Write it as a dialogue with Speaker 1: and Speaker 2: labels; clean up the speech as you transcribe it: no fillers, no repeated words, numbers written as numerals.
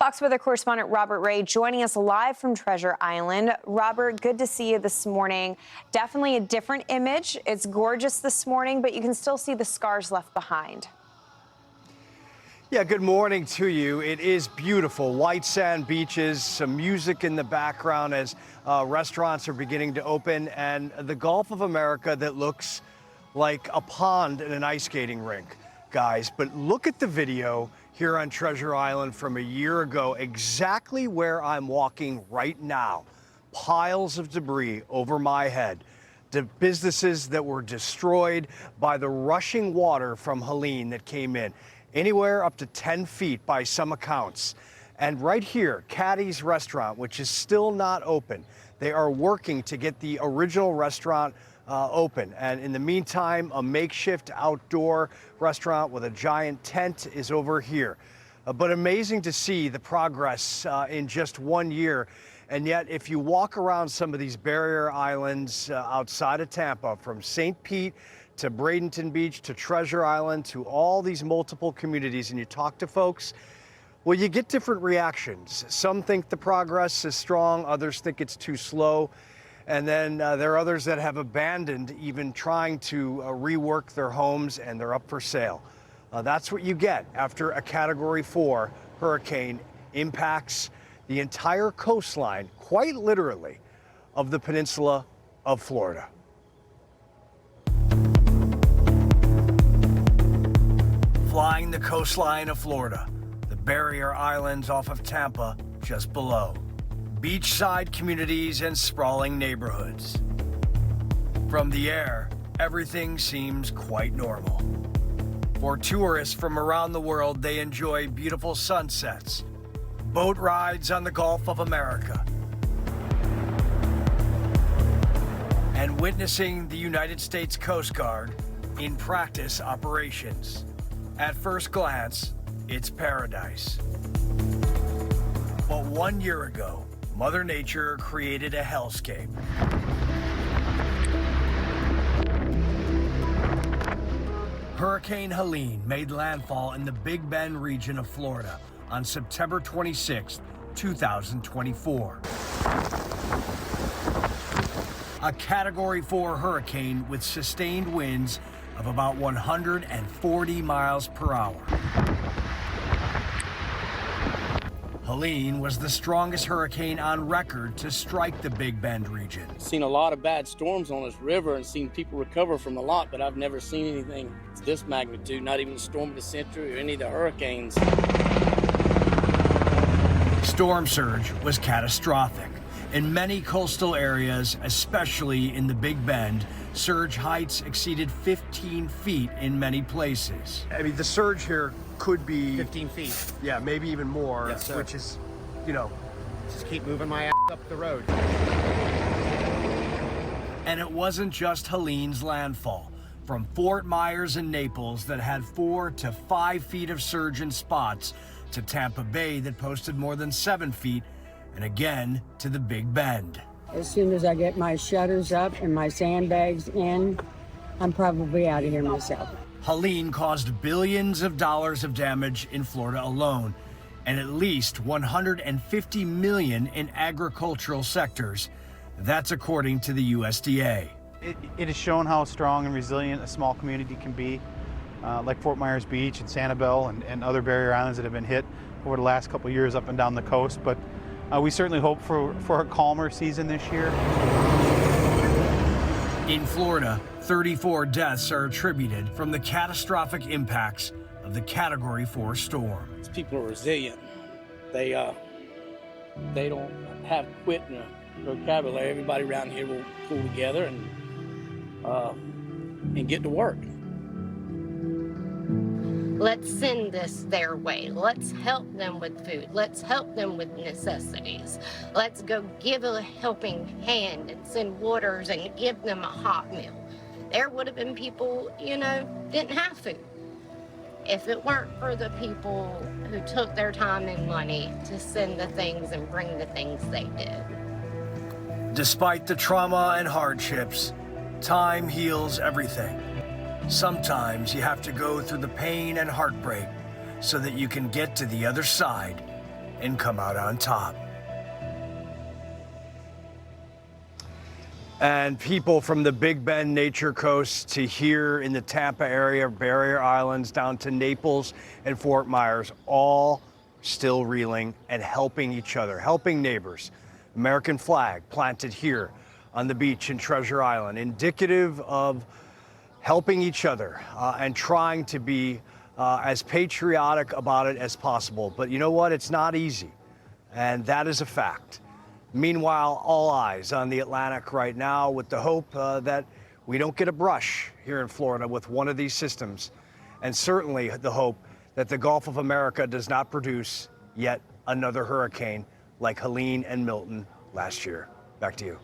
Speaker 1: Fox Weather Correspondent Robert Ray joining us live from Treasure Island. Robert, good to see you this morning. Definitely a different image. It's gorgeous this morning, but you can still see the scars left behind.
Speaker 2: Yeah, good morning to you. It is beautiful. White sand beaches, some music in the background as restaurants are beginning to open, and the Gulf of America that looks like a pond in an ice skating rink, guys. But look at the video here on Treasure Island from a year ago, exactly where I'm walking right now. Piles of debris over my head. The businesses that were destroyed by the rushing water from Helene that came in. Anywhere up to 10 feet by some accounts. And right here, Caddy's Restaurant, which is still not open. They are working to get the original restaurant open. And in the meantime, a makeshift outdoor restaurant with a giant tent is over here. But amazing to see the progress in just 1 year. And yet, if you walk around some of these barrier islands outside of Tampa, from St. Pete to Bradenton Beach to Treasure Island to all these multiple communities, and you talk to folks, well, you get different reactions. Some think the progress is strong, others think it's too slow. And then there are others that have abandoned even trying to rework their homes, and they're up for sale. That's what you get after a Category 4 hurricane impacts the entire coastline, quite literally, of the peninsula of Florida. Flying the coastline of Florida, the barrier islands off of Tampa just below. Beachside communities and sprawling neighborhoods. From the air, everything seems quite normal. For tourists from around the world, they enjoy beautiful sunsets, boat rides on the Gulf of America, and witnessing the United States Coast Guard in practice operations. At first glance, it's paradise. But 1 year ago, Mother Nature created a hellscape. Hurricane Helene made landfall in the Big Bend region of Florida on September 26, 2024. A Category 4 hurricane with sustained winds of about 140 miles per hour. Helene was the strongest hurricane on record to strike the Big Bend region.
Speaker 3: Seen a lot of bad storms on this river and seen people recover from a lot, but I've never seen anything to this magnitude, not even the storm of the century or any of the hurricanes.
Speaker 2: Storm surge was catastrophic. In many coastal areas, especially in the Big Bend, surge heights exceeded 15 feet in many places. I mean, the surge here could be
Speaker 4: 15 feet.
Speaker 2: Yeah, maybe even more,
Speaker 4: yes, sir.
Speaker 2: Which is, you know.
Speaker 4: Just keep moving my ass up the road.
Speaker 2: And it wasn't just Helene's landfall. From Fort Myers and Naples that had 4 to 5 feet of surge in spots, to Tampa Bay that posted more than 7 feet, and again to the Big Bend.
Speaker 5: As soon as I get my shutters up and my sandbags in, I'm probably out of here myself.
Speaker 2: Helene caused billions of dollars of damage in Florida alone, and at least 150 million in agricultural sectors. That's according to the USDA.
Speaker 6: It has shown how strong and resilient a small community can be, like Fort Myers Beach and Sanibel and other barrier islands that have been hit over the last couple of years up and down the coast. But we certainly hope for a calmer season this year.
Speaker 2: In Florida, 34 deaths are attributed from the catastrophic impacts of the Category 4 storm.
Speaker 3: These people are resilient. They don't have quit in the vocabulary. Everybody around here will pull together and get to work.
Speaker 7: Let's send this their way. Let's help them with food. Let's help them with necessities. Let's go give a helping hand and send waters and give them a hot meal. There would have been people, didn't have food if it weren't for the people who took their time and money to send the things and bring the things they did.
Speaker 2: Despite the trauma and hardships, time heals everything. Sometimes you have to go through the pain and heartbreak so that you can get to the other side and come out on top. And people from the Big Bend Nature Coast to here in the Tampa area, Barrier Islands, down to Naples and Fort Myers, all still reeling and helping each other, helping neighbors. American flag planted here on the beach in Treasure Island, indicative of helping each other and trying to be as patriotic about it as possible. But you know what? It's not easy, and that is a fact. Meanwhile, all eyes on the Atlantic right now with the hope that we don't get a brush here in Florida with one of these systems, and certainly the hope that the Gulf of America does not produce yet another hurricane like Helene and Milton last year. Back to you.